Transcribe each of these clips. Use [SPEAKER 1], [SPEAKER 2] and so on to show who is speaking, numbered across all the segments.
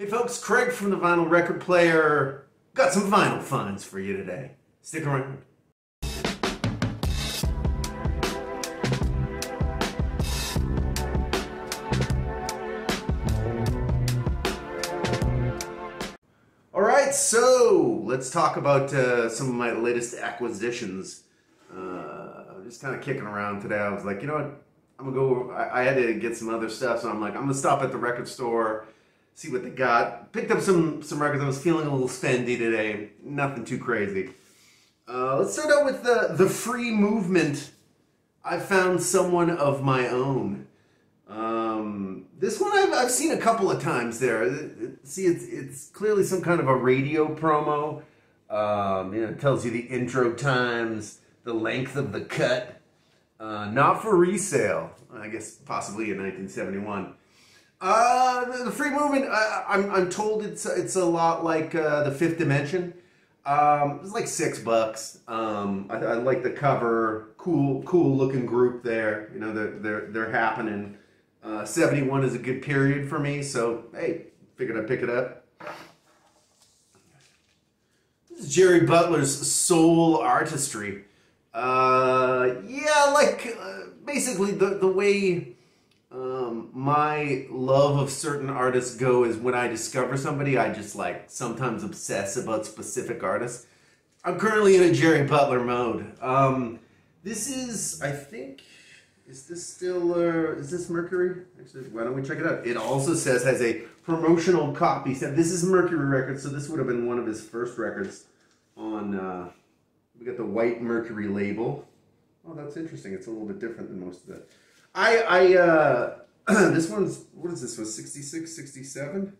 [SPEAKER 1] Hey folks, Craig from the Vinyl Record Player. Got some vinyl finds for you today. Stick around. Alright, so let's talk about some of my latest acquisitions. I'm just kind of kicking around today. I was like, you know what? I'm going to go, I had to get some other stuff, so I'm like, I'm going to stop at the record store, see what they got. Picked up some records. I was feeling a little spendy today. Nothing too crazy. Let's start out with the free movement. I found someone of my own. This one I've seen a couple of times there. See, it's clearly some kind of a radio promo. You know, it tells you the intro times, the length of the cut. Not for resale. I guess possibly in 1971. The free movement, I'm told it's a lot like the Fifth Dimension. It's like $6. I like the cover, cool looking group there. You know, they're happening. 71 is a good period for me, so hey, figured I'd pick it up. This is Jerry Butler's Soul Artistry. Yeah, like basically the way my love of certain artists go is when I discover somebody, I just like sometimes obsess about specific artists. I'm currently in a Jerry Butler mode. This is, I think, is this still, is this Mercury? Actually, why don't we check it out? It also says, has a promotional copy. So this is Mercury Records, so this would have been one of his first records on, we got the white Mercury label. Oh, that's interesting. It's a little bit different than most of that. This one's, what is this, was 66, 67?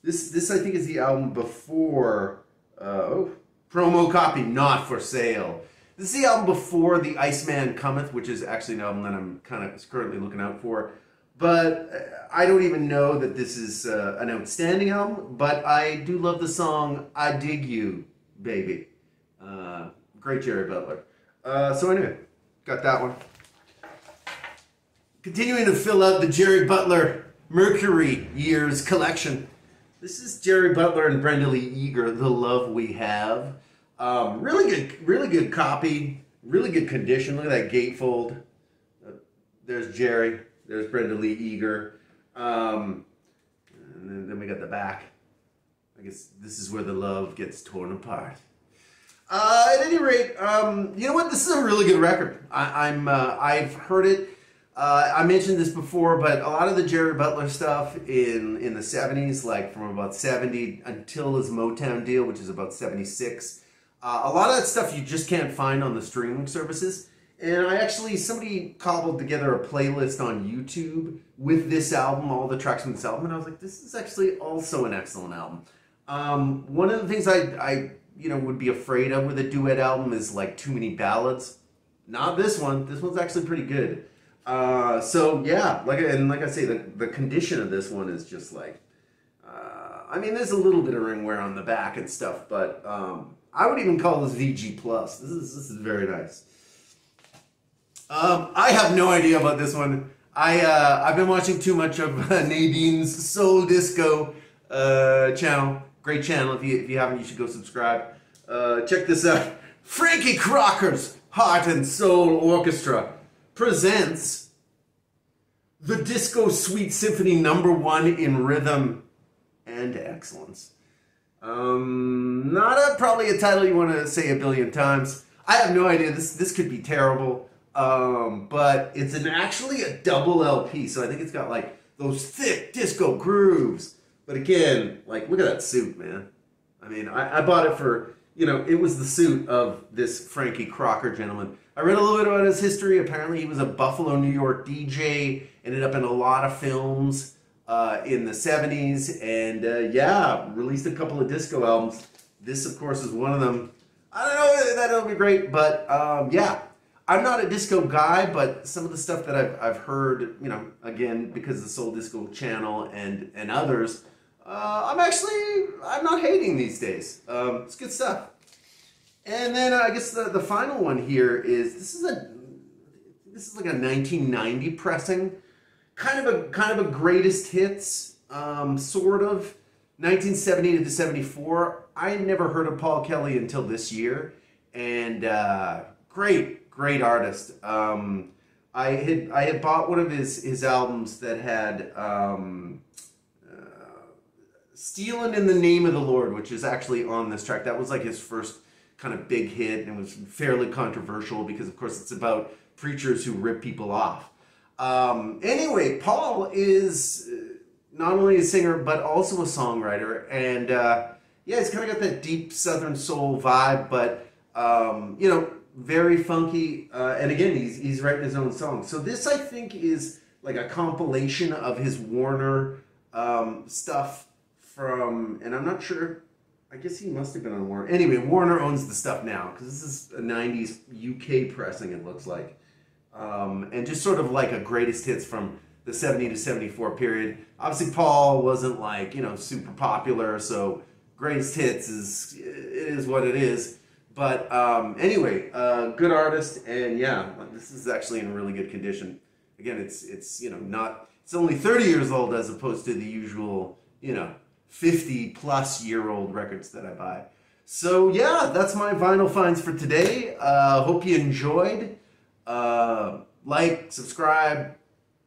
[SPEAKER 1] This I think is the album before, promo copy, not for sale. This is the album before The Iceman Cometh, which is actually an album that I'm kind of currently looking out for. But I don't even know that this is an outstanding album, but I do love the song, I Dig You, Baby. Great Jerry Butler. So anyway, got that one. Continuing to fill out the Jerry Butler Mercury Years collection. This is Jerry Butler and Brenda Lee Eager, The Love We Have. Really good copy, really good condition. Look at that gatefold. There's Jerry, there's Brenda Lee Eager. And then we got the back. I guess this is where the love gets torn apart. At any rate, you know what? This is a really good record. I've heard it. I mentioned this before, but a lot of the Jerry Butler stuff in the 70s, like from about 70 until his Motown deal, which is about 76, a lot of that stuff you just can't find on the streaming services. And somebody cobbled together a playlist on YouTube with this album, all the tracks from this album, and I was like, this is actually also an excellent album. One of the things I would be afraid of with a duet album is like too many ballads. Not this one. This one's actually pretty good. So yeah, like I say, the condition of this one is just like, I mean, there's a little bit of ring wear on the back and stuff, but I would even call this VG+. This is very nice. I have no idea about this one. I've been watching too much of Nadine's Soul Disco channel. Great channel. If you haven't, you should go subscribe. Check this out. Frankie Crocker's Heart and Soul Orchestra presents the Disco Sweet Symphony #1 in rhythm and excellence. Probably a title you want to say a billion times. I have no idea. This could be terrible. But it's actually a double LP, so I think it's got like those thick disco grooves. But again, like, look at that suit, man. I mean, I bought it for, it was the suit of this Frankie Crocker gentleman. I read a little bit about his history. Apparently he was a Buffalo, New York DJ, ended up in a lot of films in the 70s, and yeah, released a couple of disco albums. This, of course, is one of them. I don't know that it'll be great, but yeah. I'm not a disco guy, but some of the stuff that I've heard, again, because of the Soul Disco channel and others, I'm not hating these days. It's good stuff. And then I guess the final one here is this is like a 1990 pressing, kind of a greatest hits. sort of. 1970 to 74. I never heard of Paul Kelly until this year, and great artist. I had bought one of his albums that had "Stealing in the Name of the Lord," which is actually on this track. That was like his first kind of big hit, and it was fairly controversial because, of course, it's about preachers who rip people off. Anyway, Paul is not only a singer but also a songwriter, and yeah, he's kind of got that deep Southern soul vibe, but you know, very funky. And again, he's writing his own songs. So this, I think, is like a compilation of his Warner stuff from, and I'm not sure. I guess he must have been on Warner. Anyway, Warner owns the stuff now because this is a '90s UK pressing. It looks like. And just sort of like a greatest hits from the 70 to 74 period. Obviously, Paul wasn't like, you know, super popular, so greatest hits is what it is. But anyway, good artist, and yeah, this is actually in really good condition. Again, it's you know, not, it's only 30 years old as opposed to the usual, you know, 50-plus-year-old records that I buy. So yeah, that's my vinyl finds for today. Hope you enjoyed. Like, subscribe,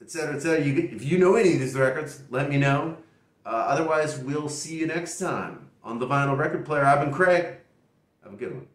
[SPEAKER 1] etc., etc. If you know any of these records, let me know. Otherwise, we'll see you next time on the Vinyl Record Player. I've been Craig. Have a good one.